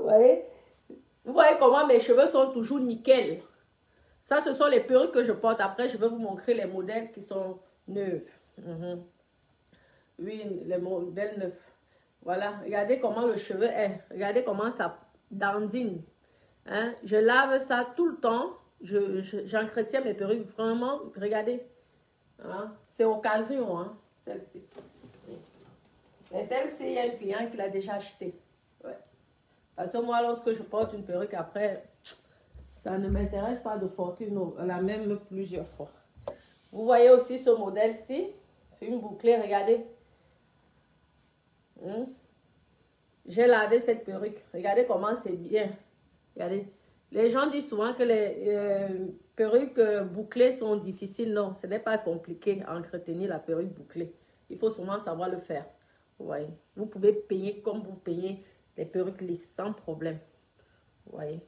voyez? Vous voyez comment mes cheveux sont toujours nickel. Ça, ce sont les perruques que je porte. Après, je vais vous montrer les modèles qui sont neufs. Oui, les modèles neufs. Voilà, regardez comment le cheveu est. Regardez comment ça dandine. Hein? Je lave ça tout le temps. J'entretiens mes perruques vraiment. Regardez. Hein? C'est occasion, hein, celle-ci. Mais celle-ci, il y a un client qui l'a déjà acheté. Ouais. Parce que moi, lorsque je porte une perruque, après, ça ne m'intéresse pas de porter la même plusieurs fois. Vous voyez aussi ce modèle-ci. C'est une bouclée, regardez. J'ai lavé cette perruque. Regardez comment c'est bien. Regardez. Les gens disent souvent que les perruques bouclées sont difficiles. Non, ce n'est pas compliqué à entretenir la perruque bouclée. Il faut seulement savoir le faire. Vous voyez. Vous pouvez peigner comme vous peignez les perruques lisses sans problème. Vous voyez.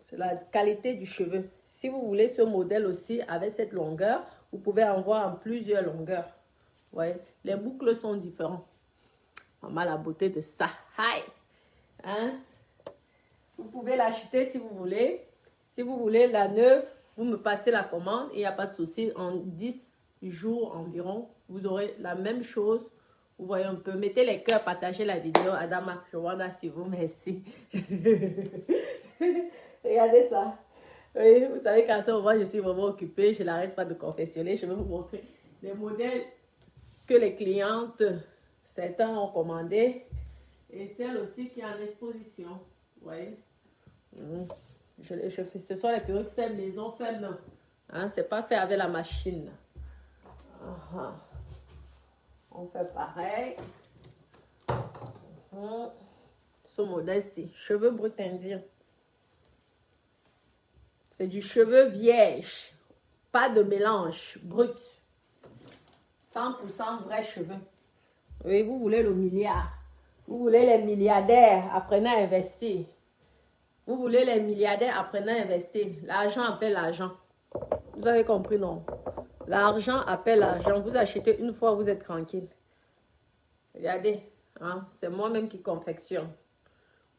C'est la qualité du cheveu. Si vous voulez ce modèle aussi avec cette longueur, vous pouvez en voir en plusieurs longueurs. Vous voyez. Les boucles sont différentes. Maman, la beauté de ça. Hi! Hein? Vous pouvez l'acheter si vous voulez. Si vous voulez la neuve, vous me passez la commande et il n'y a pas de souci. En 10 jours environ, vous aurez la même chose. Vous voyez un peu. Mettez les cœurs, partagez la vidéo. Adama, je vois là sur vous. Merci. Regardez ça. Oui, vous savez qu'à ce moment, je suis vraiment occupée. Je n'arrête pas de confectionner. Je vais vous montrer les modèles que les clientes, certains ont commandé. Et celle aussi qui est en exposition. Vous voyez? Ce sont les perruques faites maison, faites main. Hein, c'est pas fait avec la machine. On fait pareil. Ce modèle-ci, cheveux bruts indiens. C'est du cheveu vierge. Pas de mélange, brut. 100% vrai cheveux. Oui, vous voulez le milliard. Vous voulez les milliardaires, apprenez à investir. Vous voulez les milliardaires, apprenez à investir. L'argent appelle l'argent. Vous avez compris, non? L'argent appelle l'argent. Vous achetez une fois, vous êtes tranquille. Regardez, hein? C'est moi-même qui confectionne.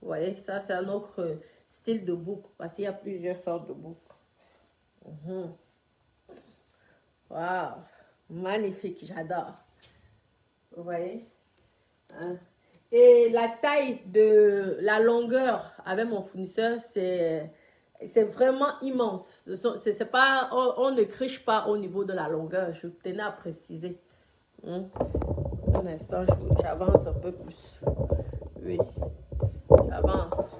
Vous voyez, ça c'est un autre style de boucle. Parce qu'il y a plusieurs sortes de boucles. Waouh! Magnifique, j'adore. Vous voyez? Hein? Et la taille de la longueur avec mon fournisseur, c'est vraiment immense. C'est pas, on ne criche pas au niveau de la longueur. Je tenais à préciser. Un instant, j'avance un peu plus. Oui, j'avance.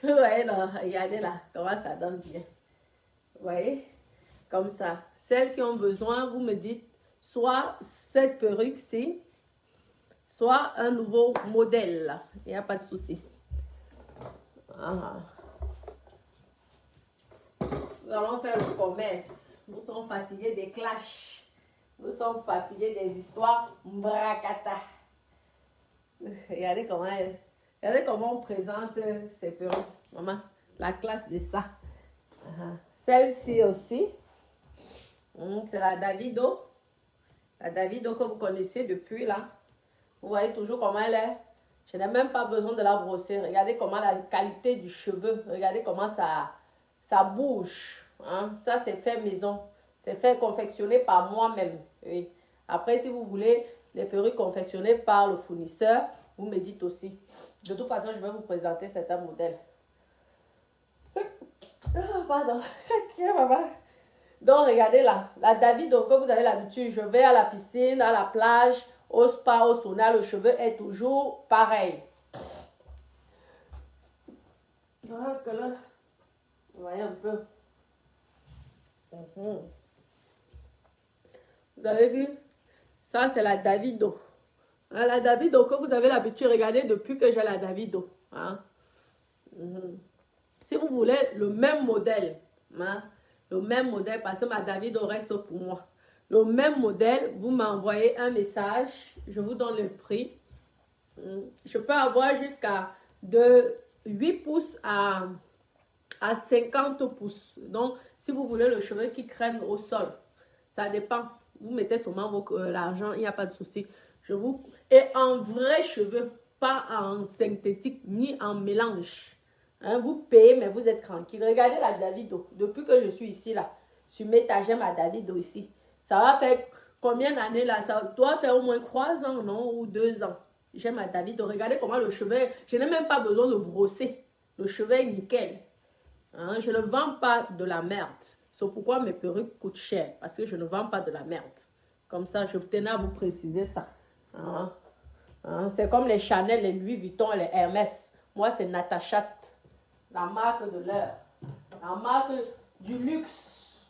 Ouais, non, regardez là, comment ça donne bien. Vous voyez? Comme ça. Celles qui ont besoin, vous me dites, soit cette perruque-ci, soit un nouveau modèle. Il n'y a pas de souci. Nous allons faire le commerce. Nous sommes fatigués des clashs. Nous sommes fatigués des histoires bracata. Regardez comment on présente ces perruques. Maman, la classe de ça. Celle-ci aussi. C'est la Davido. La Davido que vous connaissez depuis là. Vous voyez toujours comment elle est. Je n'ai même pas besoin de la brosser. Regardez comment la qualité du cheveu. Regardez comment ça bouge. Hein? Ça, c'est fait maison. C'est fait confectionner par moi-même. Oui. Après, si vous voulez les perruques confectionnées par le fournisseur, vous me dites aussi. De toute façon, je vais vous présenter certains modèles. Pardon. Donc, regardez là. La Davido que vous avez l'habitude. Je vais à la piscine, à la plage, au spa, au sauna. Le cheveu est toujours pareil. Voilà que là. Vous voyez un peu. Vous avez vu? Ça, c'est la Davido. Hein, la Davido que vous avez l'habitude, regardez depuis que j'ai la Davido. Hein? Si vous voulez le même modèle, hein? Le même modèle, parce que ma Davido reste pour moi. Le même modèle, vous m'envoyez un message, je vous donne le prix. Je peux avoir jusqu'à de 8 pouces à 50 pouces. Donc, si vous voulez le cheveu qui crème au sol, ça dépend. Vous mettez seulement l'argent, il n'y a pas de souci. Et en vrais cheveux, pas en synthétique ni en mélange. Hein, vous payez, mais vous êtes tranquille. Regardez la Davido. Depuis que je suis ici, là, sur mes j'aime à Davido ici. Ça va faire combien d'années là? Ça doit faire au moins 3 ans, non? Ou 2 ans. J'aime à Davido. Regardez comment le cheveu, je n'ai même pas besoin de brosser. Le cheveu est nickel. Hein, je ne vends pas de la merde. C'est pourquoi mes perruques coûtent cher. Parce que je ne vends pas de la merde. Comme ça, je tenais à vous préciser ça. Hein? Hein? C'est comme les Chanel, les Louis Vuitton, les Hermès. Moi, c'est Natasha, la marque de l'heure. La marque du luxe.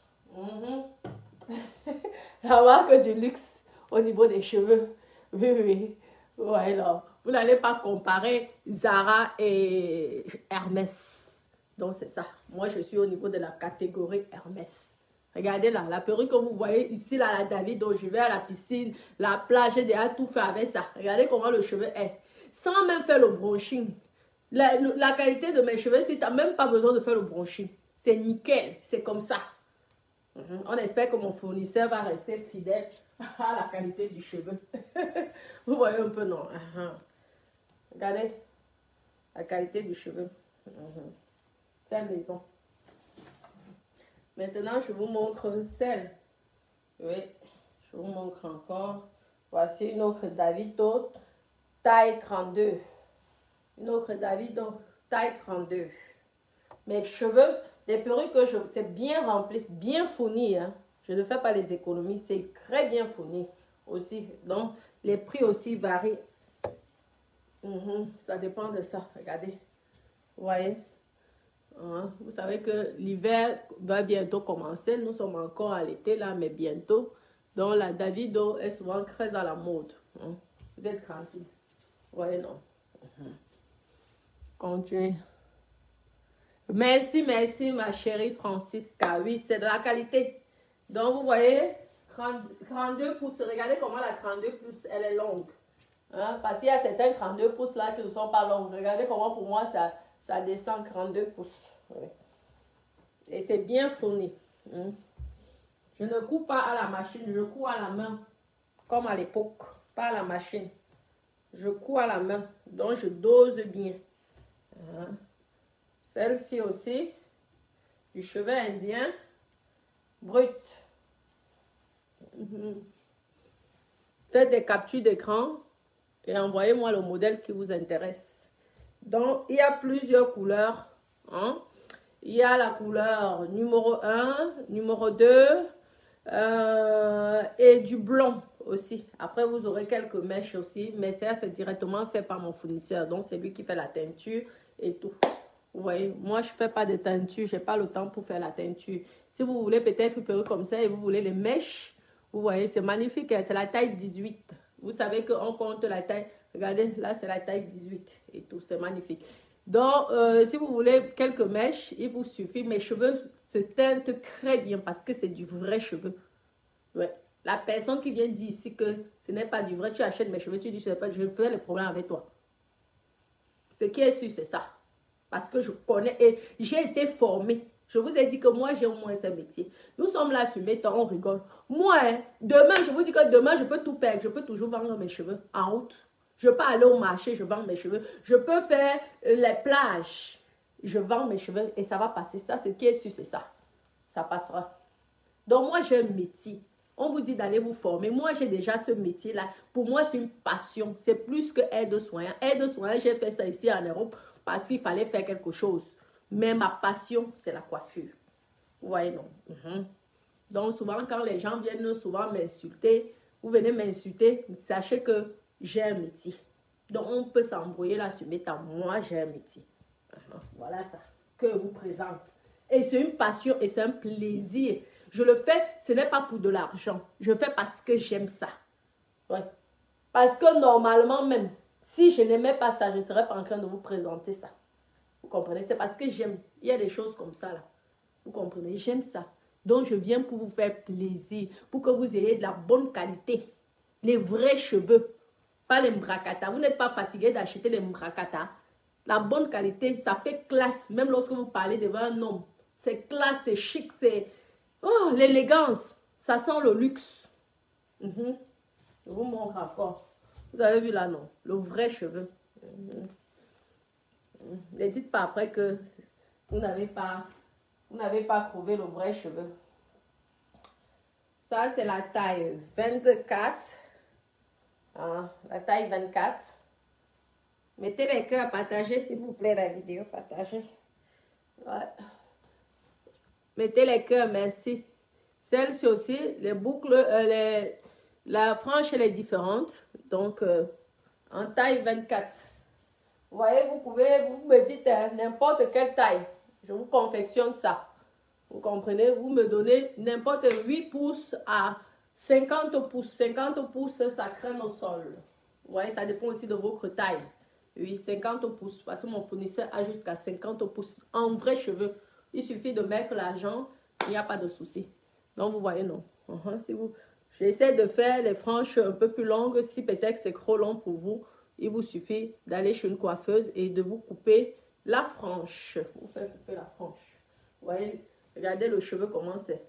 La marque du luxe au niveau des cheveux. Oui, oui. Ouais, alors, vous n'allez pas comparer Zara et Hermès. Donc, c'est ça. Moi, je suis au niveau de la catégorie Hermès. Regardez là, la perruque que vous voyez ici, là, la Davido, je vais à la piscine, la plage, j'ai déjà tout fait avec ça. Regardez comment le cheveu est. Sans même faire le brushing. La qualité de mes cheveux, si tu n'as même pas besoin de faire le brushing. C'est nickel, c'est comme ça. On espère que mon fournisseur va rester fidèle à la qualité du cheveu. Vous voyez un peu, non? Regardez la qualité du cheveu. Fait maison. Maintenant, je vous montre celle. Oui, je vous montre encore. Voici une autre Davido, taille 32. Une autre Davido, taille 32. Mes cheveux, les perruques que c'est bien rempli, bien fourni. Hein. Je ne fais pas les économies, c'est très bien fourni aussi. Donc, les prix aussi varient. Ça dépend de ça, regardez. Vous voyez? Vous savez que l'hiver va bientôt commencer. Nous sommes encore à l'été là, mais bientôt. Donc la Davido est souvent très à la mode. Vous êtes tranquille. Vous voyez, non? Continuez. Merci, merci ma chérie Francisca. Oui, c'est de la qualité. Donc vous voyez, 32 pouces. Regardez comment la 32 pouces, elle est longue. Hein? Parce qu'il y a certains 32 pouces là qui ne sont pas longues. Regardez comment pour moi ça descend 32 pouces. Oui. Et c'est bien fourni. Je ne coupe pas à la machine, je couds à la main. Comme à l'époque, pas à la machine. Je couds à la main. Donc je dose bien. Celle-ci aussi, du cheveu indien brut. Faites des captures d'écran et envoyez-moi le modèle qui vous intéresse. Donc, il y a plusieurs couleurs. Il y a la couleur numéro 1, numéro 2 et du blond aussi. Après, vous aurez quelques mèches aussi, mais ça, c'est directement fait par mon fournisseur. Donc, c'est lui qui fait la teinture et tout. Vous voyez, moi, je ne fais pas de teinture. Je n'ai pas le temps pour faire la teinture. Si vous voulez peut-être une perruque comme ça et vous voulez les mèches, vous voyez, c'est magnifique. C'est la taille 18. Vous savez qu'on compte la taille. Regardez, là, c'est la taille 18 et tout. C'est magnifique. Donc, si vous voulez quelques mèches, il vous suffit. Mes cheveux se teintent très bien parce que c'est du vrai cheveu. Ouais. La personne qui vient dire ici que ce n'est pas du vrai, tu achètes mes cheveux, tu dis, je vais faire le problème avec toi. Ce qui est sûr, c'est ça. Parce que je connais et j'ai été formée. Je vous ai dit que moi, j'ai au moins ce métier. Nous sommes là sur mes temps, on rigole. Moi, demain, je vous dis que demain, je peux tout perdre. Je peux toujours vendre mes cheveux en route. Je peux aller au marché, je vends mes cheveux. Je peux faire les plages. Je vends mes cheveux et ça va passer. Ça, ce qui est sûr, c'est ça. Ça passera. Donc, moi, j'ai un métier. On vous dit d'aller vous former. Moi, j'ai déjà ce métier-là. Pour moi, c'est une passion. C'est plus que aide-soignant. Aide-soignant, j'ai fait ça ici en Europe parce qu'il fallait faire quelque chose. Mais ma passion, c'est la coiffure. Vous voyez, non? Donc, souvent, quand les gens viennent souvent m'insulter, vous venez m'insulter, sachez que j'ai un métier. Donc, on peut s'embrouiller là sur mes temps. Moi, j'ai un métier. Voilà ça que je vous présente. Et c'est une passion et c'est un plaisir. Je le fais, ce n'est pas pour de l'argent. Je fais parce que j'aime ça. Ouais. Parce que normalement même, si je n'aimais pas ça, je ne serais pas en train de vous présenter ça. Vous comprenez? C'est parce que j'aime. Il y a des choses comme ça là. Vous comprenez? J'aime ça. Donc, je viens pour vous faire plaisir. Pour que vous ayez de la bonne qualité. Les vrais cheveux. Pas les mbracata. Vous n'êtes pas fatigué d'acheter les mbracata. La bonne qualité, ça fait classe. Même lorsque vous parlez devant un homme. C'est classe, c'est chic, c'est... Oh, l'élégance. Ça sent le luxe. Mhm. Je vous montre encore. Vous avez vu là, non? Le vrai cheveu. Mhm. Ne dites pas après que vous n'avez pas trouvé le vrai cheveu. Ça, c'est la taille 24. Hein, la taille 24. Mettez les cœurs, partagez s'il vous plaît la vidéo, partagez. Ouais. Mettez les cœurs, merci. Celle-ci aussi, les boucles, la frange, elle est différente. Donc, en taille 24. Vous voyez, vous me dites n'importe quelle taille. Je vous confectionne ça. Vous comprenez? Vous me donnez n'importe 8 pouces à 50 pouces. 50 pouces, ça craint au sol. Vous voyez, ça dépend aussi de votre taille. Oui, 50 pouces. Parce que mon fournisseur a jusqu'à 50 pouces. En vrai cheveux. Il suffit de mettre l'argent. Il n'y a pas de souci. Donc, vous voyez, non. Si vous... J'essaie de faire les franges un peu plus longues. Si peut-être c'est trop long pour vous, il vous suffit d'aller chez une coiffeuse et de vous couper la frange. Vous faites couper la frange. Vous voyez, regardez le cheveu comment c'est.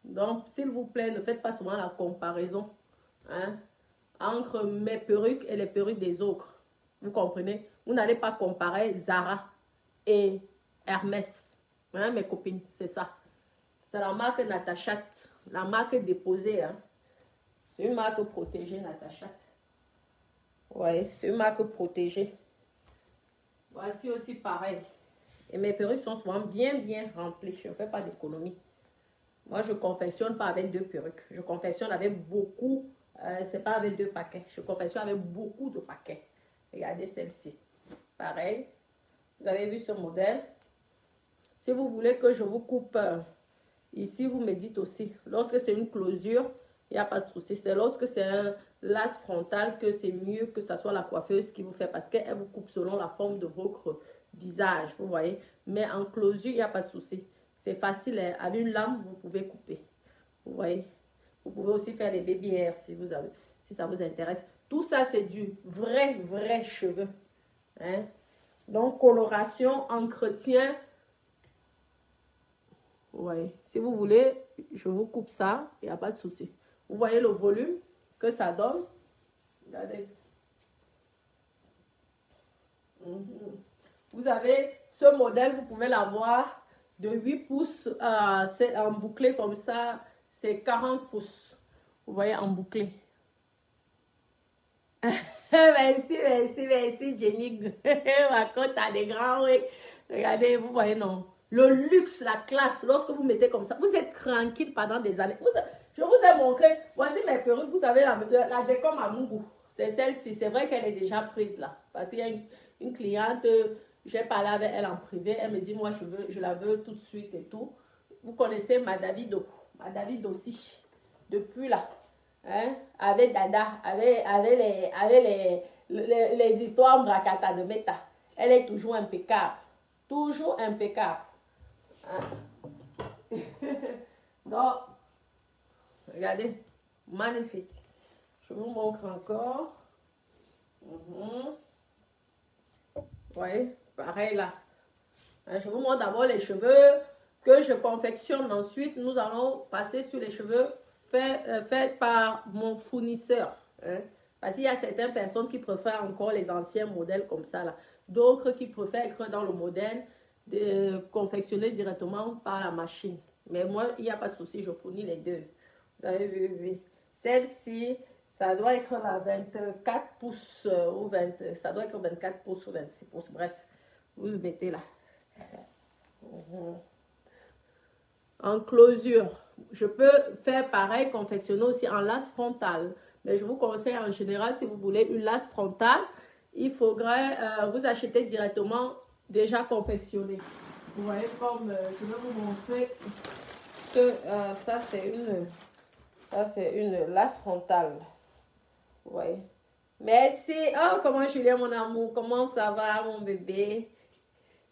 Donc, s'il vous plaît, ne faites pas souvent la comparaison entre mes perruques et les perruques des autres. Vous comprenez? Vous n'allez pas comparer Zara et Hermès. Mes copines, c'est ça. C'est la marque Natachat, la marque déposée. C'est une marque protégée, Natachat. Oui, c'est une marque protégée. Voici aussi pareil. Et mes perruques sont souvent bien remplies. Je ne fais pas d'économie. Moi, je ne confectionne pas avec 2 perruques. Je confectionne avec beaucoup. C'est pas avec 2 paquets. Je confectionne avec beaucoup de paquets. Regardez celle-ci. Pareil. Vous avez vu ce modèle. Si vous voulez que je vous coupe ici, vous me dites aussi. Lorsque c'est une closure, il n'y a pas de souci. C'est lorsque c'est un lace frontal que c'est mieux que ce soit la coiffeuse qui vous fait parce qu'elle vous coupe selon la forme de votre visage, vous voyez. Mais en closure, il n'y a pas de souci. C'est facile. Avec une lame, vous pouvez couper. Vous voyez. Vous pouvez aussi faire des baby hairs si ça vous intéresse. Tout ça, c'est du vrai cheveu. Donc, coloration, entretien. Ouais. Si vous voulez, je vous coupe ça, il n'y a pas de souci. Vous voyez le volume que ça donne. Regardez. Vous avez ce modèle, vous pouvez l'avoir de 8 pouces, c'est en bouclé comme ça, c'est 40 pouces. Vous voyez, en bouclé. merci, Jenny. Ma côte a des grands, oui. Regardez, vous voyez, non. Le luxe, la classe, lorsque vous mettez comme ça, vous êtes tranquille pendant des années. Je vous ai montré, voici mes perruques, vous savez, la décom à mon goût. C'est celle-ci, c'est vrai qu'elle est déjà prise là. Parce qu'il y a une cliente, j'ai parlé avec elle en privé, elle me dit, moi, je la veux tout de suite et tout. Vous connaissez ma Davido aussi, depuis là. Avec Dada, avec les histoires Mbrakata de Meta. Elle est toujours impeccable. Toujours impeccable. Donc, regardez, magnifique. Je vous montre encore. Vous voyez, pareil là. Je vous montre d'abord les cheveux que je confectionne. Ensuite, nous allons passer sur les cheveux faits par mon fournisseur. Parce qu'il y a certaines personnes qui préfèrent encore les anciens modèles comme ça là. D'autres qui préfèrent être dans le modèle de confectionner directement par la machine. Mais moi, il n'y a pas de souci, je fournis les deux. Vous avez vu, oui. Celle-ci, ça doit être la 24 pouces ou 20, ça doit être 24 pouces ou 26 pouces. Bref, vous le mettez là. En closure, je peux faire pareil, confectionner aussi en lace frontale. Mais je vous conseille en général, si vous voulez une lace frontale, il faudrait vous acheter directement déjà confectionné. Vous voyez, comme je vais vous montrer que ça c'est une lace frontale. Vous voyez. Merci. Oh, comment Julien, mon amour, comment ça va, mon bébé?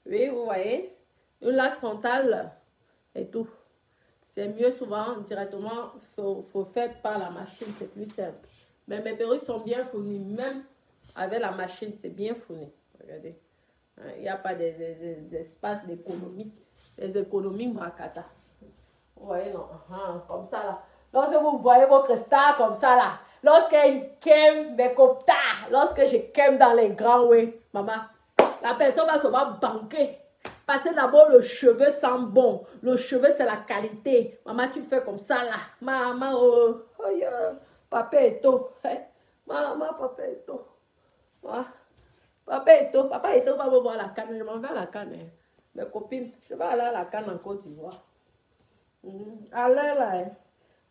Oui, vous voyez, une lace frontale et tout. C'est mieux souvent directement, faut faire par la machine, c'est plus simple. Mais mes perruques sont bien fournies, même avec la machine, c'est bien fourni. Regardez, il n'y a pas d'espace d'économie, les économies Mbrakata. Vous voyez, non, comme ça là. Donc c'est vous voyez votre star comme ça là, lorsqu'elle kem mes coptas, lorsque je kem dans les grands, oui, maman, la personne va se voir banquer. Parce que d'abord, le cheveu sent bon. Le cheveu, c'est la qualité. Maman, tu fais comme ça là. Maman, oh, oh yeah. Papa est tôt. Maman, papa est tôt. Papa est tôt. Papa est tôt, va me voir la canne. Je m'en vais à la canne. Hein. Mes copines, je vais aller à la canne en Côte d'Ivoire. Allez là. Hein.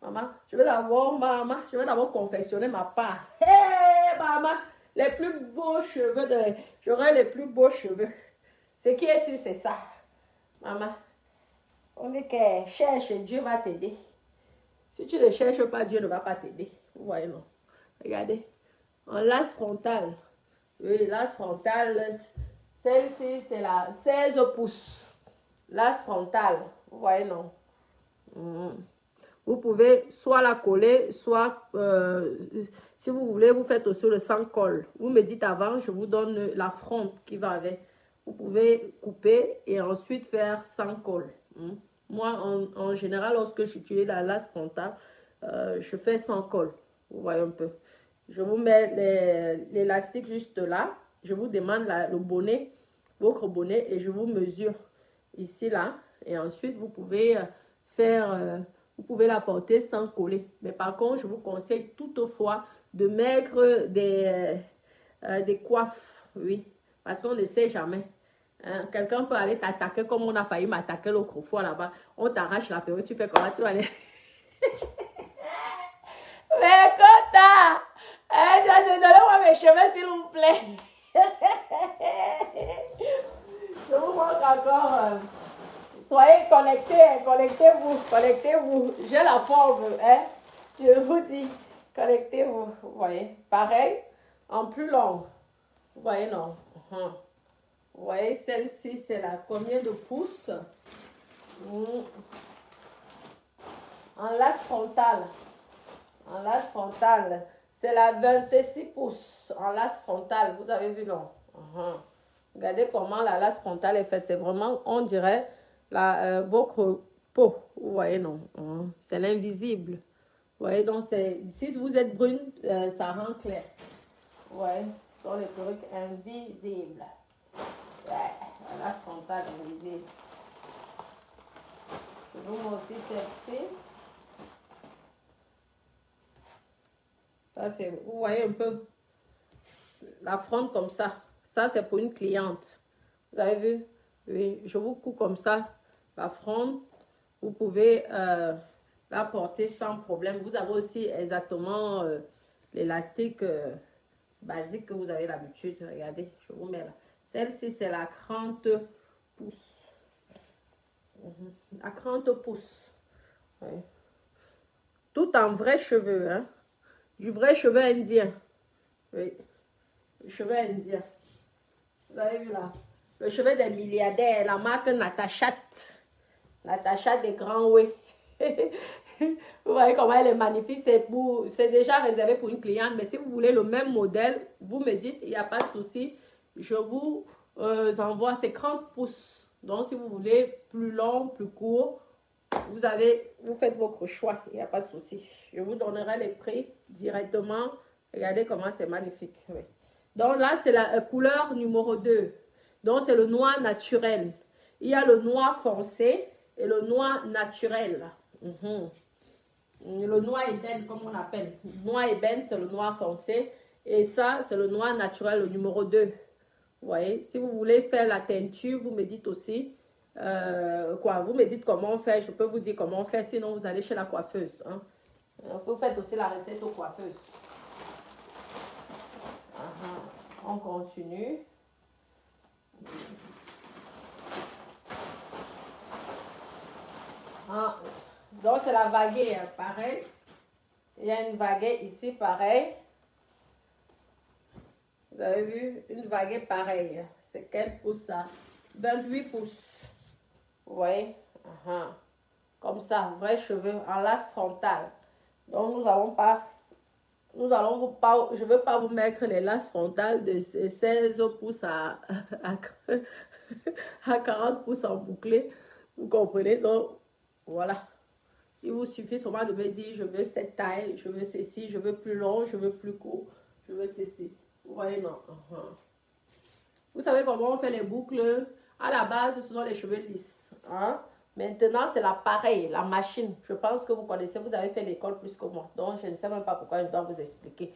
Maman, je vais d'abord, maman, je vais d'abord confectionner ma part. Hé, hey, maman, les plus beaux cheveux de... J'aurai les plus beaux cheveux. Ce qui est sûr, c'est ça. Maman, on dit que cherche, Dieu va t'aider. Si tu ne cherches pas, Dieu ne va pas t'aider. Vous voyez, non? Regardez. En lace frontale. Oui, lace frontale. Celle-ci, c'est la 16 pouces. Lace frontale. Vous voyez, non? Vous pouvez soit la coller, soit, si vous voulez, vous faites aussi le sans colle. Vous me dites avant, je vous donne la fronte qui va avec. Vous pouvez couper et ensuite faire sans colle. Moi, en général, lorsque j'utilise la lace frontale, je fais sans colle. Vous voyez un peu. Je vous mets l'élastique juste là. Je vous demande le bonnet, votre bonnet, et je vous mesure ici, là. Et ensuite, vous pouvez faire... vous pouvez la porter sans coller. Mais par contre, je vous conseille toutefois de mettre des coiffes. Oui, parce qu'on ne sait jamais. Hein? Quelqu'un peut aller t'attaquer comme on a failli m'attaquer l'autre fois là-bas. On t'arrache la perruque, tu fais comment? Tu vas aller... Mais Kota, donnez-moi mes cheveux s'il vous plaît. Je vous montre encore... soyez connectés, connectez-vous. J'ai la forme, hein. Je vous dis, connectez-vous. Vous voyez, pareil, en plus long. Vous voyez, non. Vous voyez, celle-ci, c'est la combien de pouces? En lace frontale. En lace frontale, c'est la 26 pouces. En lace frontale, vous avez vu, non? Regardez comment la lace frontale est faite. C'est vraiment, on dirait... votre peau, vous voyez, non, c'est l'invisible. Vous voyez, donc si vous êtes brune, ça rend clair. Vous voyez, sont les perruques invisibles. Ouais, la frontale invisible. Je vous montre aussi celle-ci. Ça, c'est, vous voyez un peu la fronte comme ça. Ça, c'est pour une cliente. Vous avez vu? Oui, je vous coupe comme ça. La fronte, vous pouvez la porter sans problème. Vous avez aussi exactement l'élastique basique que vous avez l'habitude. Regardez, je vous mets là. Celle-ci, c'est la 30 pouces. La 30 pouces. Oui. Tout en vrai cheveux. Hein? Du vrai cheveu indien. Oui. Le cheveu indien. Vous avez vu là? Le cheveu des milliardaires. La marque Natachat. Natacha des grands oui. Vous voyez comment elle est magnifique. C'est déjà réservé pour une cliente. Mais si vous voulez le même modèle, vous me dites, il n'y a pas de souci. Je vous envoie, c'est 30 pouces. Donc, si vous voulez plus long, plus court, vous faites votre choix. Il n'y a pas de souci. Je vous donnerai les prix directement. Regardez comment c'est magnifique. Oui. Donc là, c'est la couleur numéro 2. Donc, c'est le noir naturel. Il y a le noir foncé et le noir naturel. Le noir ébène, comme on appelle. Le noir ébène, c'est le noir foncé. Et ça, c'est le noir naturel, le numéro 2. Vous voyez, si vous voulez faire la teinture, vous me dites aussi. Vous me dites comment on fait. Je peux vous dire comment on fait. Sinon, vous allez chez la coiffeuse. Hein. Vous faites aussi la recette aux coiffeuses. On continue. Donc, c'est la vaguée, hein, pareil. Il y a une vaguée ici, pareil. Vous avez vu, une vaguée pareille. C'est quel pouce ça? 28 pouces. Vous voyez? Comme ça, vrais cheveux en lace frontale. Donc, je ne veux pas vous mettre les laces frontales de 16 pouces à 40 pouces en bouclé. Vous comprenez? Donc, voilà. Il vous suffit seulement de me dire, je veux cette taille, je veux ceci, je veux plus long, je veux plus court, je veux ceci. Vous voyez, non. Vous savez comment on fait les boucles? À la base, ce sont les cheveux lisses. Hein? Maintenant, c'est l'appareil, la machine. Je pense que vous connaissez, vous avez fait l'école plus que moi. Donc, je ne sais même pas pourquoi je dois vous expliquer.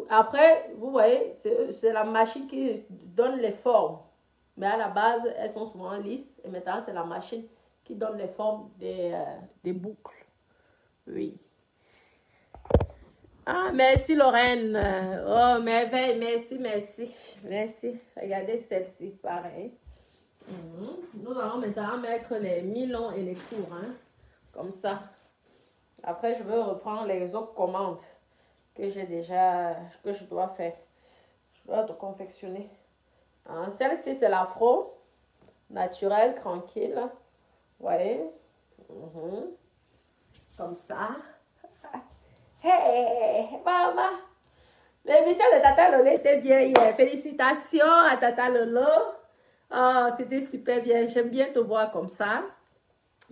Après, vous voyez, c'est la machine qui donne les formes. Mais à la base, elles sont souvent lisses. Et maintenant, c'est la machine qui donne les formes des boucles. Oui. Ah, merci Lorraine. Oh, merci, merci. Merci. Regardez celle-ci, pareil. Nous allons maintenant mettre les mi-longs et les courts. Hein? Comme ça. Après, je vais reprendre les autres commandes que j'ai déjà, que je dois faire. Je dois te confectionner. Hein? Celle-ci, c'est l'afro. Naturel, tranquille. Vous voyez? Comme ça. Hey, maman! L'émission de Tata Lolo était bien hier. Félicitations à Tata Lolo. Oh, c'était super bien. J'aime bien te voir comme ça.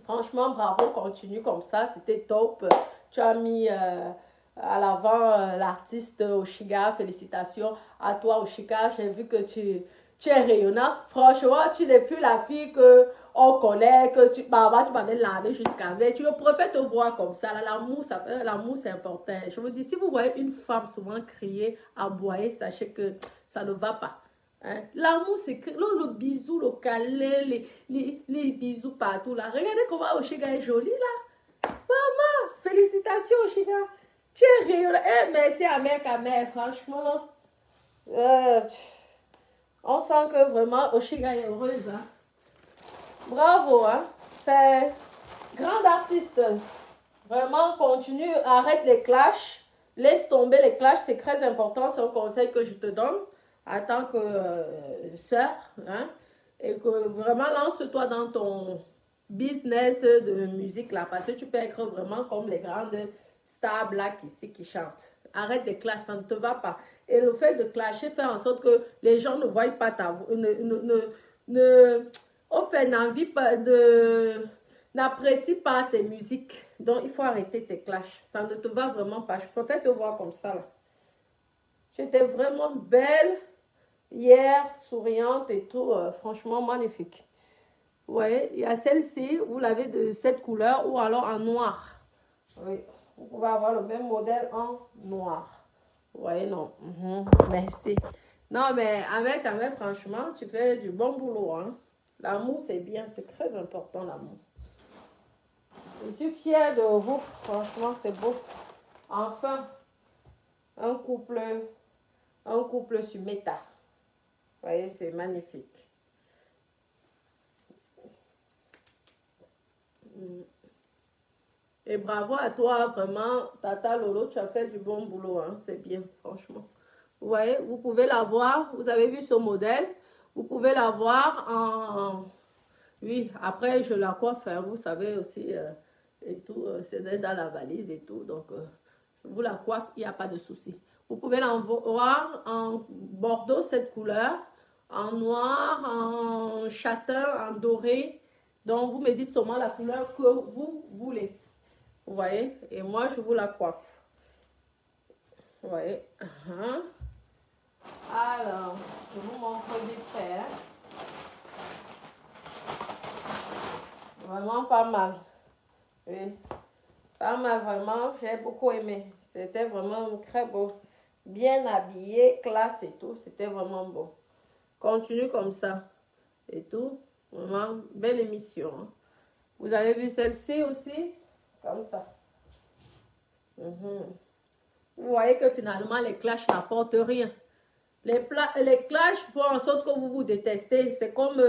Franchement, bravo. Continue comme ça. C'était top. Tu as mis à l'avant l'artiste Oshiga. Félicitations à toi, Oshiga. J'ai vu que tu es rayonnant. Franchement, tu n'es plus la fille que on connaît, que tu m'avais lavé jusqu'à avec. Tu préfères te voir comme ça. L'amour, c'est important. Je vous dis, si vous voyez une femme souvent crier, aboyer, sachez que ça ne va pas. Hein? L'amour, c'est le bisou, le câlin, les bisous partout. Là. Regardez comment Oshiga est jolie là. Maman, félicitations Oshiga. Tu es rayonnant. Eh, merci à mère, franchement. On sent que vraiment Oshiga est heureuse. Hein? Bravo, hein? C'est grande artiste. Vraiment, continue, arrête les clashs. Laisse tomber les clashs, c'est très important. C'est un conseil que je te donne en tant que sœur. Hein? Et que vraiment, lance-toi dans ton business de musique là. Parce que tu peux être vraiment comme les grandes stars black ici qui chantent. Arrête les clashs, ça ne te va pas. Et le fait de clasher fait en sorte que les gens ne voient pas ta voix. On fait n'envie pas n'apprécie pas tes musiques. Donc, il faut arrêter tes clashs. Ça ne te va vraiment pas. Je préfère te voir comme ça. Tu étais vraiment belle hier, souriante et tout. Franchement, magnifique. Vous voyez, il y a celle-ci, vous l'avez de cette couleur ou alors en noir. Oui, vous pouvez avoir le même modèle en noir. Vous voyez, non. Merci. Non, mais avec, franchement, tu fais du bon boulot. Hein. L'amour, c'est bien, c'est très important, l'amour. Je suis fière de vous, franchement, c'est beau. Enfin, un couple sur méta. Vous voyez, c'est magnifique. Et bravo à toi, vraiment, Tata Lolo, tu as fait du bon boulot, hein, c'est bien, franchement. Vous voyez, vous pouvez la voir, vous avez vu ce modèle, vous pouvez la voir en... Oui, après, je la coiffe, hein, vous savez aussi, et tout, c'est dans la valise et tout, donc je vous la coiffe, il n'y a pas de souci. Vous pouvez la voir en bordeaux, cette couleur, en noir, en châtain, en doré, donc vous me dites seulement la couleur que vous voulez. Vous voyez? Et moi, je vous la coiffe. Vous voyez? Alors, je vous montre vite fait. Vraiment pas mal. Oui. Pas mal, vraiment. J'ai beaucoup aimé. C'était vraiment très beau. Bien habillé, classe et tout. C'était vraiment beau. Continue comme ça. Et tout. Vraiment, belle émission. Hein. Vous avez vu celle-ci aussi? Comme ça. Vous voyez que finalement, les clashs n'apportent rien. Les clashs font en sorte que vous vous détestez. C'est comme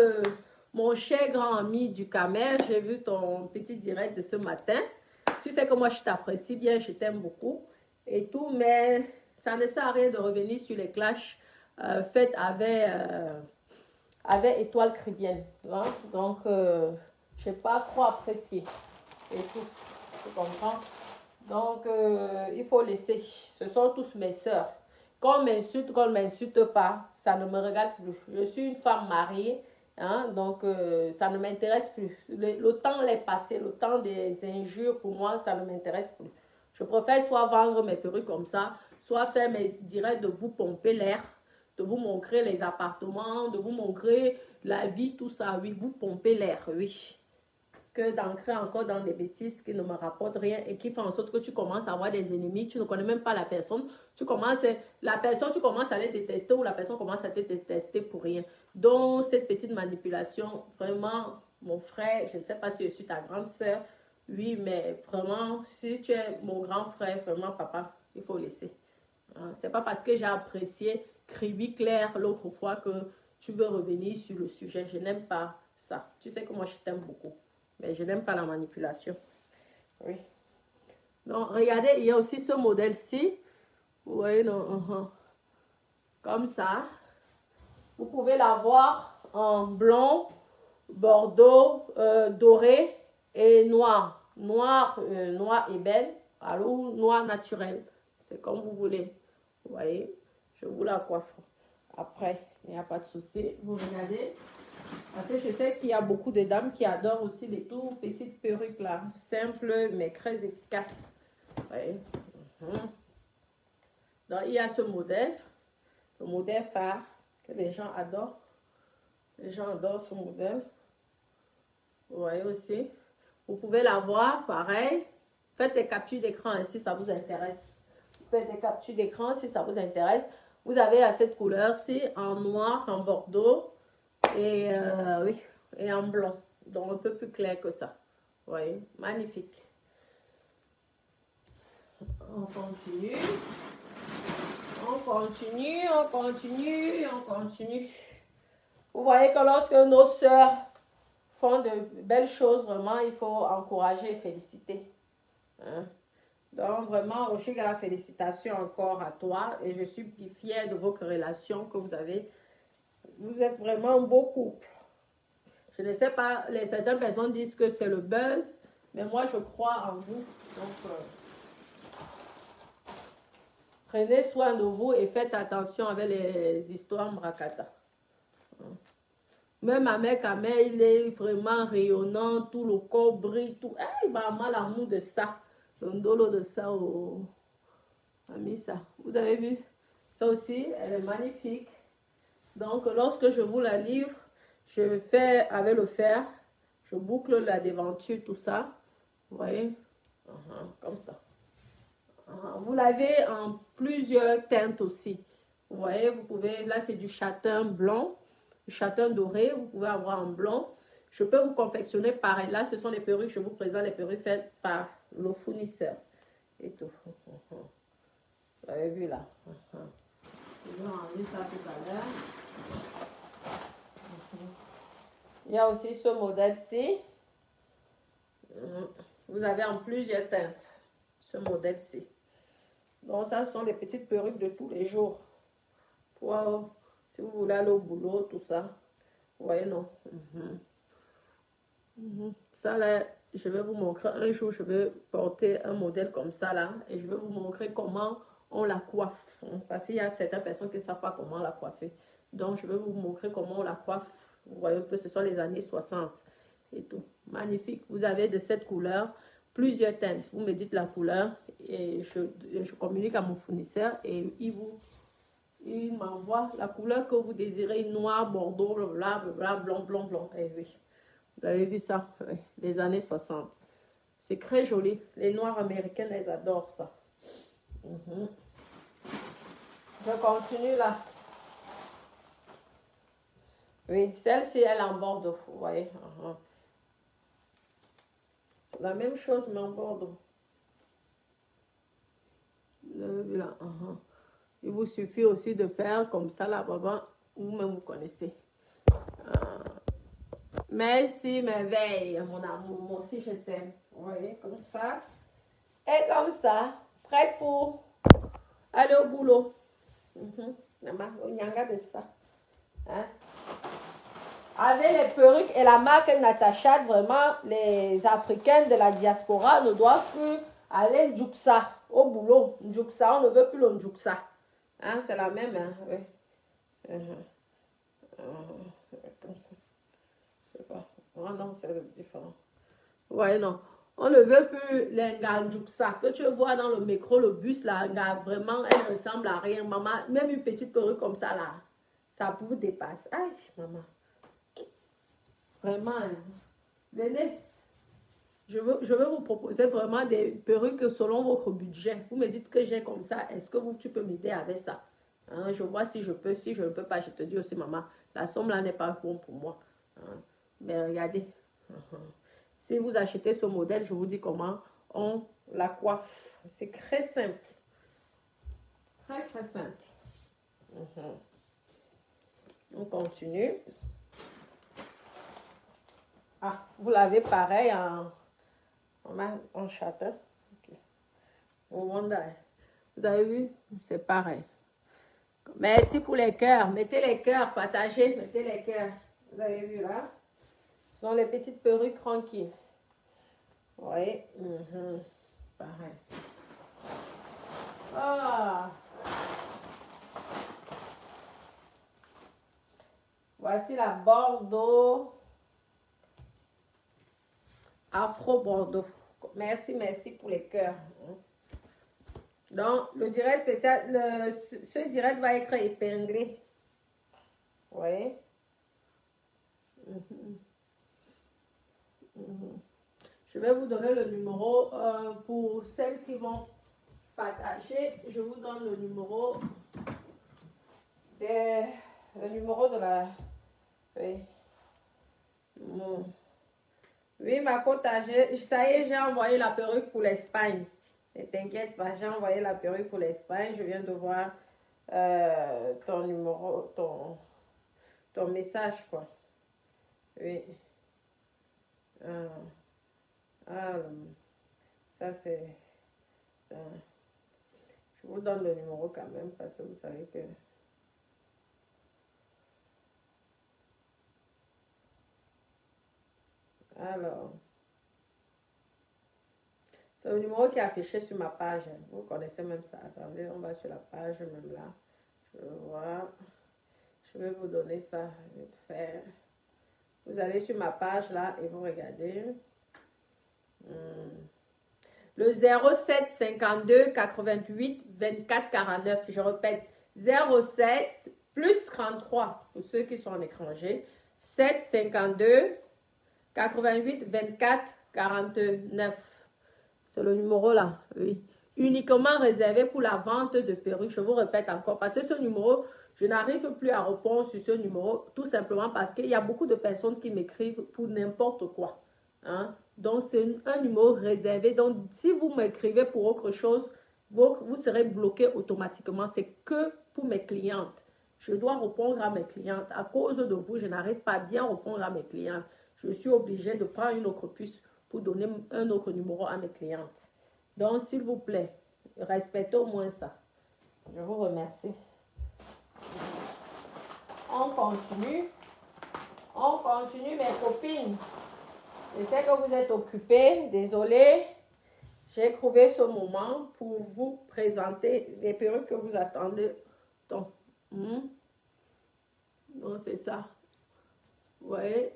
mon cher grand ami du Camer. J'ai vu ton petit direct de ce matin. Tu sais que moi, je t'apprécie bien, je t'aime beaucoup et tout. Mais ça ne sert à rien de revenir sur les clashs faits avec Étoile Caribbeenne. Hein? Donc, je n'ai pas trop apprécié et tout. Tu comprends? Donc, il faut laisser. Ce sont tous mes soeurs. Qu'on m'insulte pas, ça ne me regarde plus. Je suis une femme mariée Hein? Donc, ça ne m'intéresse plus. Le temps l'est passé, le temps des injures, pour moi, ça ne m'intéresse plus. Je préfère soit vendre mes perruques comme ça, soit faire mes directs de vous pomper l'air, de vous montrer les appartements, de vous montrer la vie, tout ça. Oui, vous pomper l'air, oui. Que d'entrer encore dans des bêtises qui ne me rapportent rien et qui font en sorte que tu commences à avoir des ennemis, tu ne connais même pas la personne, tu commences à les détester ou la personne commence à te détester pour rien. Donc, cette petite manipulation, vraiment, mon frère, je ne sais pas si je suis ta grande sœur, oui, mais vraiment, si tu es mon grand frère, vraiment, papa, il faut laisser. Hein? C'est pas parce que j'ai apprécié Kribi Claire l'autre fois que tu veux revenir sur le sujet. Je n'aime pas ça. Tu sais que moi, je t'aime beaucoup. Mais je n'aime pas la manipulation. Oui. Donc, regardez, il y a aussi ce modèle-ci. Vous voyez, non, comme ça. Vous pouvez l'avoir en blanc, bordeaux, doré et noir. Noir ébène, alors noir naturel. C'est comme vous voulez. Vous voyez, je vous la coiffe. Après, il n'y a pas de souci. Vous regardez. Parce que je sais qu'il y a beaucoup de dames qui adorent aussi les tout petites perruques là, simples mais très efficaces. Ouais. Donc il y a ce modèle, le modèle phare que les gens adorent. Les gens adorent ce modèle. Vous voyez aussi. Vous pouvez l'avoir, pareil. Faites des captures d'écran si ça vous intéresse. Faites des captures d'écran si ça vous intéresse. Vous avez à cette couleur-ci, en noir, en bordeaux. Et oui, et en blanc. Donc un peu plus clair que ça. Vous voyez, magnifique. On continue. On continue, on continue, on continue. Vous voyez que lorsque nos sœurs font de belles choses, vraiment, il faut encourager et féliciter. Hein? Donc vraiment, Oshiga, félicitations encore à toi. Et je suis fière de votre relation que vous avez. Vous êtes vraiment un beau couple. Je ne sais pas, certaines personnes disent que c'est le buzz, mais moi je crois en vous. Donc, prenez soin de vous et faites attention avec les histoires Mrakata. Même avec Amel, il est vraiment rayonnant, tout le corps brille, tout. Il m'a mal l'amour de ça. Le ndolo de ça au Amisa. Vous avez vu? Ça aussi, elle est magnifique. Donc, lorsque je vous la livre, je fais avec le fer, je boucle la déventure, tout ça. Vous voyez? Comme ça. Vous l'avez en plusieurs teintes aussi. Vous voyez, vous pouvez, là c'est du châtain blanc, du châtain doré, vous pouvez avoir en blanc. Je peux vous confectionner pareil. Là, ce sont les perruques, je vous présente les perruques faites par le fournisseur. Et tout. Vous avez vu là. Je vais enlever ça tout à l'heure. Il y a aussi ce modèle-ci. Vous avez en plusieurs teintes ce modèle-ci. Donc ça, ce sont les petites perruques de tous les jours. Pour, si vous voulez aller au boulot, tout ça. Vous voyez, non? Ça là, je vais vous montrer. Un jour, je vais porter un modèle comme ça là. Et je vais vous montrer comment on la coiffe. Parce qu'il y a certaines personnes qui ne savent pas comment la coiffer. Donc, je vais vous montrer comment on la coiffe. Vous voyez que ce sont les années 60 et tout. Magnifique. Vous avez de cette couleur plusieurs teintes. Vous me dites la couleur et je communique à mon fournisseur et il m'envoie la couleur que vous désirez. Noir, bordeaux, blablabla, blanc, blanc, blanc. Et oui. Vous avez vu ça? Oui. Les années 60. C'est très joli. Les noirs américains, elles adorent ça. Je continue là. Oui, celle-ci, elle est en bordeaux, vous voyez. La même chose, mais en bordeaux. Là, Il vous suffit aussi de faire comme ça, là, baba. Vous-même, vous connaissez. Merci, merveille, mon amour. Moi aussi, je t'aime. Vous voyez, comme ça. Et comme ça. Prête pour aller au boulot. On y a de ça. Hein? Avec les perruques et la marque Natacha, vraiment, les Africaines de la diaspora ne doivent plus aller Ndjouksa au boulot. Ndjouksa, on ne veut plus le Ndjouksa. Hein, c'est la même, hein, oui. Comme ça. Oh non, c'est différent. Ouais, non. On ne veut plus les ça que tu vois dans le métro, le bus, là, vraiment, elle ressemble à rien. Maman, même une petite perruque comme ça, là, ça vous dépasse. Aïe, maman. Vraiment, hein. Venez. Je veux vous proposer vraiment des perruques selon votre budget. Vous me dites que j'ai comme ça. Est-ce que tu peux m'aider avec ça? Hein, je vois si je peux. Si je ne peux pas, je te dis aussi, maman, la somme là n'est pas bonne pour moi. Hein. Mais regardez. Si vous achetez ce modèle, je vous dis comment on la coiffe. C'est très simple. Très, très simple. On continue. Ah, vous l'avez pareil en châtain. Okay. Vous avez vu? C'est pareil. Merci pour les cœurs. Mettez les cœurs, partagez, mettez les cœurs. Vous avez vu là? Ce sont les petites perruques tranquilles. Oui. Pareil. Ah. Voici la Bordeaux. Afro Bordeaux. Merci, merci pour les cœurs. Donc, le direct spécial, ce direct va être épinglé. Oui. Je vais vous donner le numéro pour celles qui vont partager. Je vous donne le numéro de la... Oui. Oui, ma cote, ça y est, j'ai envoyé la perruque pour l'Espagne. Ne t'inquiète pas, j'ai envoyé la perruque pour l'Espagne. Je viens de voir ton numéro, ton message, quoi. Oui. Ça, c'est... je vous donne le numéro quand même, parce que vous savez que... Alors... c'est le numéro qui est affiché sur ma page. Vous connaissez même ça. Attendez, on va sur la page même là. Je vais voir. Je vais vous donner ça. Je vais te faire. Vous allez sur ma page là et vous regardez. Le 07 52 88 24 49. Je répète. 07 plus 33 pour ceux qui sont en étranger. 7 52 88 24 49. C'est le numéro là, oui. Uniquement réservé pour la vente de perruques. Je vous répète encore, parce que ce numéro, je n'arrive plus à répondre sur ce numéro, tout simplement parce qu'il y a beaucoup de personnes qui m'écrivent pour n'importe quoi. Hein? Donc, c'est un numéro réservé. Donc, si vous m'écrivez pour autre chose, vous serez bloqué automatiquement. C'est que pour mes clientes. Je dois répondre à mes clientes. À cause de vous, je n'arrive pas à bien répondre à mes clientes. Je suis obligée de prendre une autre puce pour donner un autre numéro à mes clientes. Donc, s'il vous plaît, respectez au moins ça. Je vous remercie. On continue. On continue, mes copines. Je sais que vous êtes occupées. Désolée. J'ai trouvé ce moment pour vous présenter les perruques que vous attendez. Donc, donc c'est ça. Vous voyez?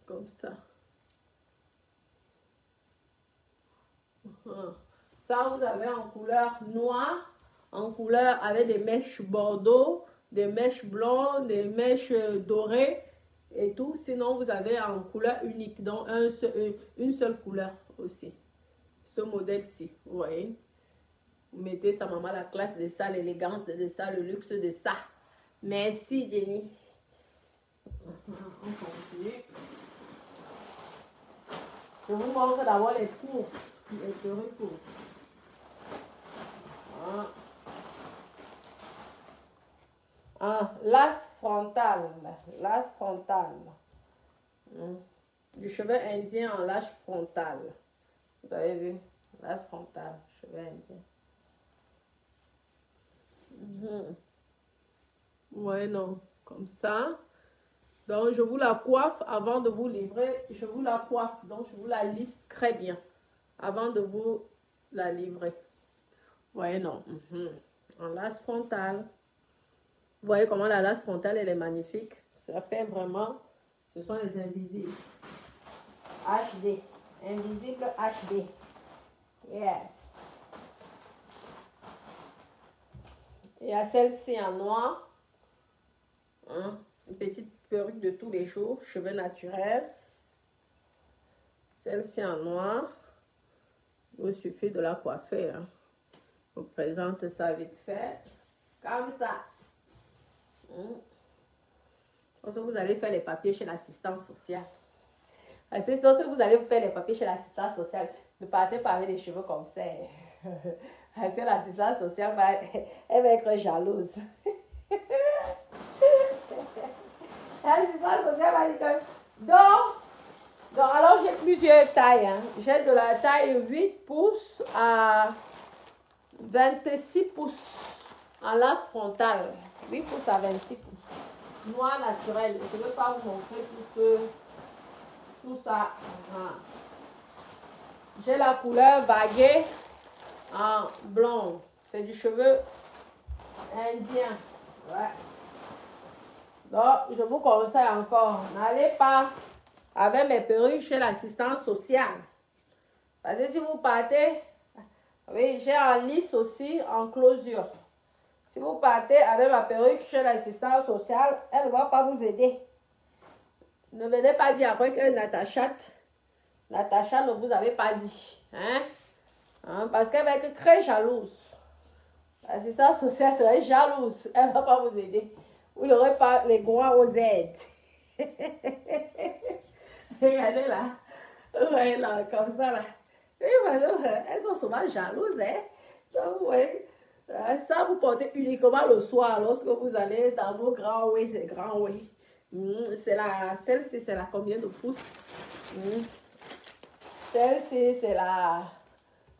Comme ça. Ça, vous avez en couleur noire, en couleur avec des mèches bordeaux, des mèches blondes, des mèches dorées et tout. Sinon, vous avez en couleur unique, donc une seule couleur aussi. Ce modèle-ci, vous voyez. Vous mettez ça, maman, la classe de ça, l'élégance de ça, le luxe de ça. Merci, Jenny. On continue. Je vous montre d'abord les cours, les perruques courtes. L'as frontal. L'as frontal. Du cheveu indien en lâche frontal. Vous avez vu? L'as frontal, cheveu indien. Ouais, non. Comme ça. Donc, je vous la coiffe avant de vous livrer. Je vous la coiffe. Donc, je vous la lisse très bien avant de vous la livrer. Ouais, non. En lace frontale. Vous voyez comment la lace frontale, elle est magnifique. Ça fait vraiment Ce sont les invisibles. HD. Invisible HD. Yes. Il y a celle-ci en noir. Hein? Une petite perruque de tous les jours. Cheveux naturels. Celle-ci en noir. Il vous suffit de la coiffer. Hein? Je vous présente ça vite fait. Comme ça. Ensuite, vous allez faire les papiers chez l'assistante sociale. Si vous allez faire les papiers chez l'assistante sociale, ne partez pas avec des cheveux comme ça. Parce que l'assistante sociale, elle va être jalouse. L'assistante sociale va dire donc, alors j'ai plusieurs tailles. Hein. J'ai de la taille 8 pouces à 26 pouces en lace frontale. 8 pouces à 26 pouces. Noir naturel. Je ne veux pas vous montrer tout ça. J'ai la couleur vaguée en blond. C'est du cheveu indien. Ouais. Donc, je vous conseille encore, n'allez pas avec mes perruques chez l'assistance sociale. Parce que si vous partez, oui, j'ai en lisse aussi, en closure. Si vous partez avec ma perruque chez l'assistance sociale, elle ne va pas vous aider. Ne venez pas dire après que Natacha ne vous avait pas dit. Hein? Parce qu'elle va être très jalouse. L'assistance sociale serait jalouse. Elle ne va pas vous aider. Vous n'aurez pas les droits aux aides. Regardez là. Ouais, là, comme ça là. Elles sont souvent jalouses. Hein? Donc, ouais. Ça, vous portez uniquement le soir lorsque vous allez dans vos grands way, les grands way. Celle-ci, c'est la combien de pouces? Celle-ci, c'est la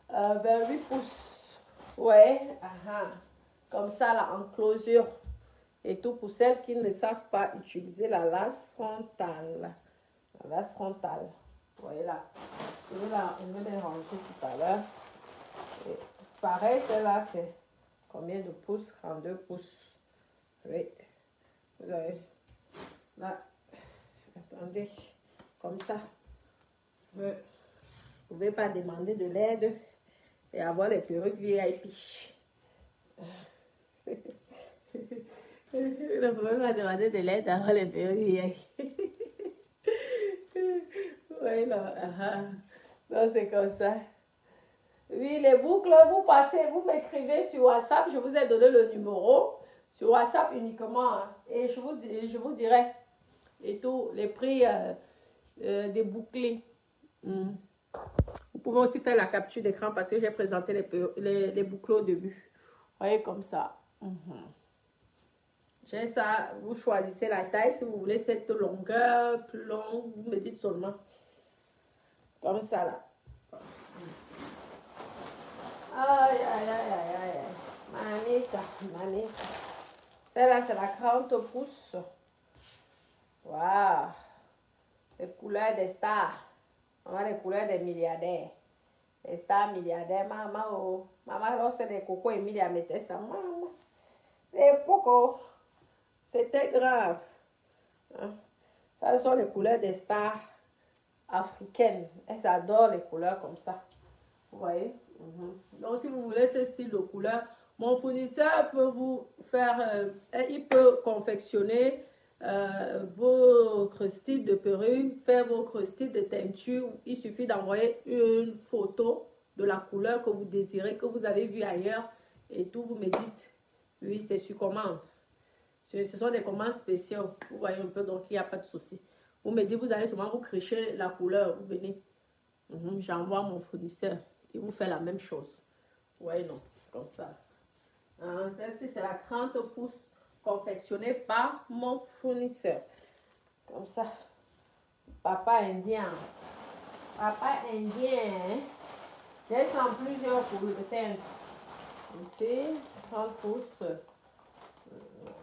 28 pouces. Ouais, comme ça, là, en closure. Et tout pour celles qui ne savent pas utiliser la lace frontale. La lace frontale. Vous voyez là. Je vais les ranger tout à l'heure. Pareil, celle-là, c'est combien de pouces? 32 pouces. Oui. Vous avez là. Attendez. Comme ça. Vous ne pouvez pas demander de l'aide et avoir les perruques VIP. Vous ne pouvez pas demander de l'aide et avoir les perruques VIP. Oui, non. Non, c'est comme ça. Oui, les boucles, vous passez, vous m'écrivez sur WhatsApp, je vous ai donné le numéro, sur WhatsApp uniquement, hein, et je vous dirai, et tout, les prix des bouclés. Vous pouvez aussi faire la capture d'écran parce que j'ai présenté les boucles au début. Vous voyez, comme ça. J'ai ça, vous choisissez la taille, si vous voulez cette longueur, plus longue, vous me dites seulement. Comme ça, là. Aïe, aïe, aïe, aïe, aïe. Mamie, ça. Celle-là, c'est la 40 pouces. Waouh. Les couleurs des stars. On a les couleurs des milliardaires. Les stars milliardaires. Maman, lorsque les cocos Emilia mettait ça, maman. Les cocos. C'était grave. Ça, ce sont les couleurs des stars africaines. Elles adorent les couleurs comme ça. Vous voyez? Donc, si vous voulez ce style de couleur, mon fournisseur peut vous faire, il peut confectionner votre style de perruque, faire votre style de teinture. Il suffit d'envoyer une photo de la couleur que vous désirez, que vous avez vu ailleurs, et tout, vous me dites, oui, c'est sur commande. Ce sont des commandes spéciales, vous voyez un peu, donc il n'y a pas de souci. Vous me dites, vous allez souvent vous crécher la couleur, vous venez. J'envoie mon fournisseur. Il vous fait la même chose. Oui, non, comme ça. Celle-ci, c'est la 30 pouces confectionnée par mon fournisseur. Comme ça. Papa indien. Papa indien. J'ai en plusieurs couleurs de teinte. Ici, 30 pouces.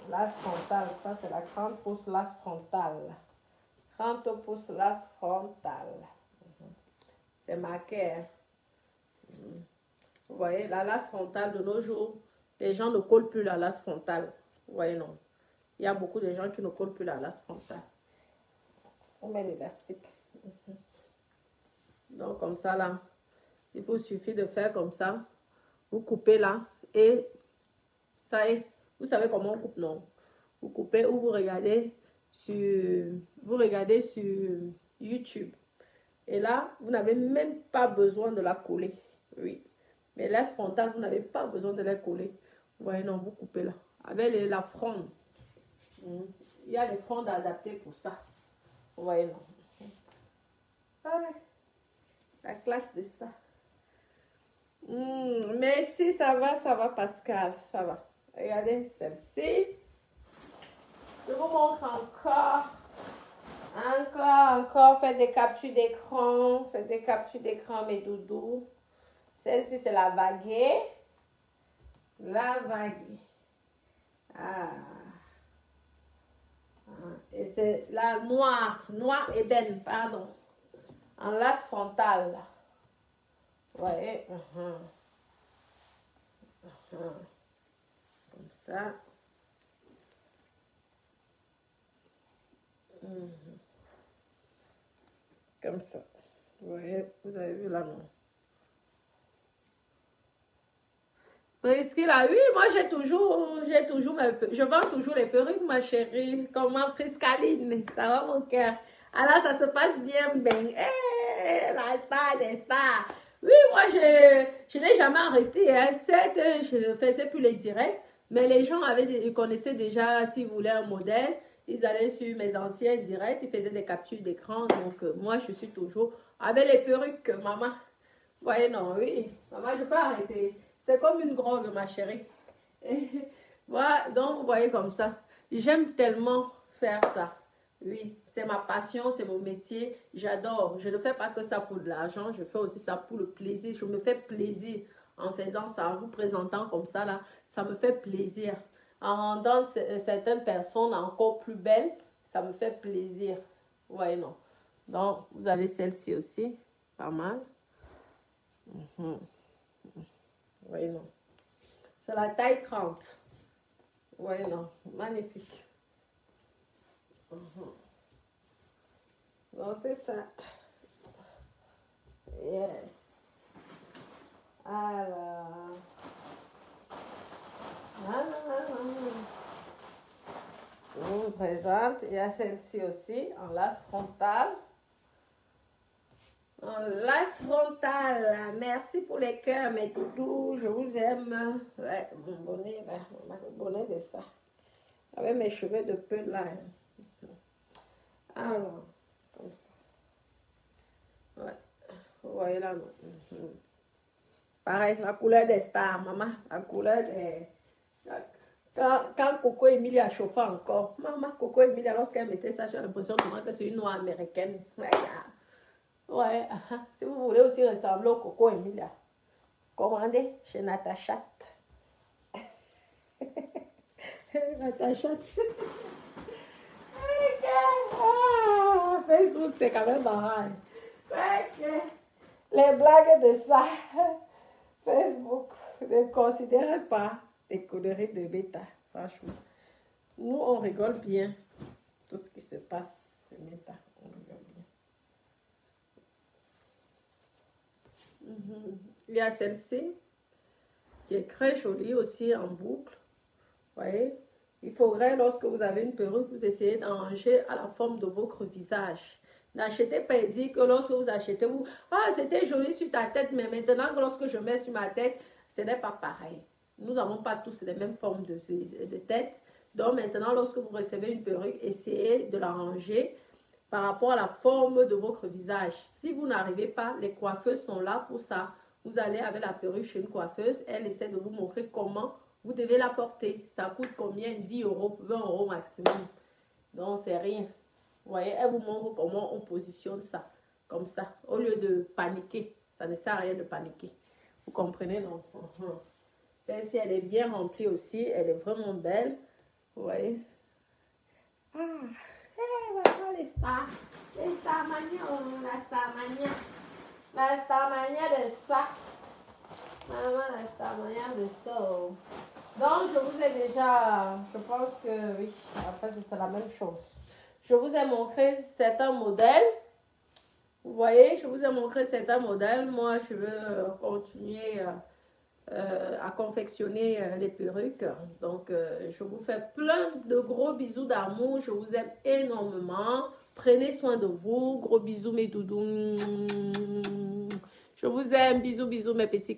Lace frontale. Ça, c'est la 30 pouces lace frontale. 30 pouces lace frontale. C'est marqué. Vous voyez, la lace frontale de nos jours, les gens ne collent plus la lace frontale. Vous voyez, non. Il y a beaucoup de gens qui ne collent plus la lace frontale. On met l'élastique. Donc, comme ça, là, il vous suffit de faire comme ça. Vous coupez là et ça est. Vous savez comment on coupe, non? Vous coupez ou vous regardez sur YouTube. Et là, vous n'avez même pas besoin de la coller. Oui. Mais là, spontané, vous n'avez pas besoin de la coller. Vous voyez, non, vous coupez là. Avec la fronde. Il y a des frondes adaptées pour ça. Vous voyez, non? La classe de ça. Merci, ça va, Pascal. Ça va. Regardez celle-ci. Je vous montre encore. Encore. Faites des captures d'écran. Faites des captures d'écran, mes doudous. Celle-ci, c'est la vaguée. La vaguée. Et c'est la noire ébène, pardon. En lace frontal. Vous voyez? Comme ça. Comme ça. Vous voyez? Vous avez vu là, non? Parce que là, oui, moi je vends toujours les perruques, ma chérie, comme ma Priscaline, ça va mon cœur. Alors ça se passe bien, ben, la star des stars. Oui, moi je n'ai jamais arrêté, hein. Certes, je ne faisais plus les directs, mais les gens ils connaissaient déjà, s'ils voulaient un modèle, ils allaient sur mes anciens directs, ils faisaient des captures d'écran, donc moi je suis toujours avec les perruques, maman. Vous voyez, non, oui, maman, je peux arrêter. C'est comme une drogue, ma chérie. Voilà, donc vous voyez comme ça. J'aime tellement faire ça. Oui, c'est ma passion, c'est mon métier. J'adore. Je ne fais pas que ça pour de l'argent, je fais aussi ça pour le plaisir. Je me fais plaisir en faisant ça, en vous présentant comme ça, là. Ça me fait plaisir. En rendant certaines personnes encore plus belles, ça me fait plaisir. Vous voyez, non. Donc, vous avez celle-ci aussi, pas mal. Oui, non. C'est la taille 30. Oui, non. Magnifique. Donc, c'est ça. Yes. Alors. Je vous présente. Il y a celle-ci aussi, en lace frontal. En lace frontal. Merci pour les cœurs, mes toutous. Je vous aime. Ouais, mon bonnet, là. Le bonnet de ça. Avec mes cheveux de peu là. Alors, comme ça. Ouais. Vous voyez là, non? Pareil, la couleur des stars, maman. La couleur des... Quand Coco Emilie a chauffé encore, maman, Coco Emilie, lorsqu'elle mettait ça, j'ai l'impression que c'est une noire américaine. Ouais, si vous voulez aussi ressembler au Coco Emilia, commandez chez Natacha. Natacha. Facebook, c'est quand même marrant. Les blagues de ça, Facebook, ne considérez pas des conneries de bêta, franchement. Nous, on rigole bien. Tout ce qui se passe sur Meta, on rigole bien. Il y a celle-ci qui est très jolie aussi en boucle. Vous voyez, il faudrait, lorsque vous avez une perruque, vous essayez d'arranger à la forme de votre visage. N'achetez pas et dire que lorsque vous achetez, vous, c'était joli sur ta tête, mais maintenant, lorsque je mets sur ma tête, ce n'est pas pareil. Nous n'avons pas tous les mêmes formes de tête. Donc maintenant, lorsque vous recevez une perruque, essayez de l'arranger par rapport à la forme de votre visage. Si vous n'arrivez pas, les coiffeuses sont là pour ça. Vous allez avec la perruque chez une coiffeuse, elle essaie de vous montrer comment vous devez la porter. Ça coûte combien? 10 €, 20 € maximum. Donc, c'est rien. Vous voyez, elle vous montre comment on positionne ça. Comme ça. Au lieu de paniquer. Ça ne sert à rien de paniquer. Vous comprenez, non? Celle-ci, elle est bien remplie aussi. Elle est vraiment belle. Vous voyez? Voilà les stars. Les starmania, la starmania. La starmania de ça. Maman, la starmania de ça. Donc, je vous ai déjà, je pense que oui, en fait, c'est la même chose. Je vous ai montré certains modèles. Vous voyez, je vous ai montré certains modèles. Moi, je veux continuer à confectionner les perruques. Donc, je vous fais plein de gros bisous d'amour. Je vous aime énormément. Prenez soin de vous. Gros bisous, mes doudous. Je vous aime. Bisous, bisous, mes petits.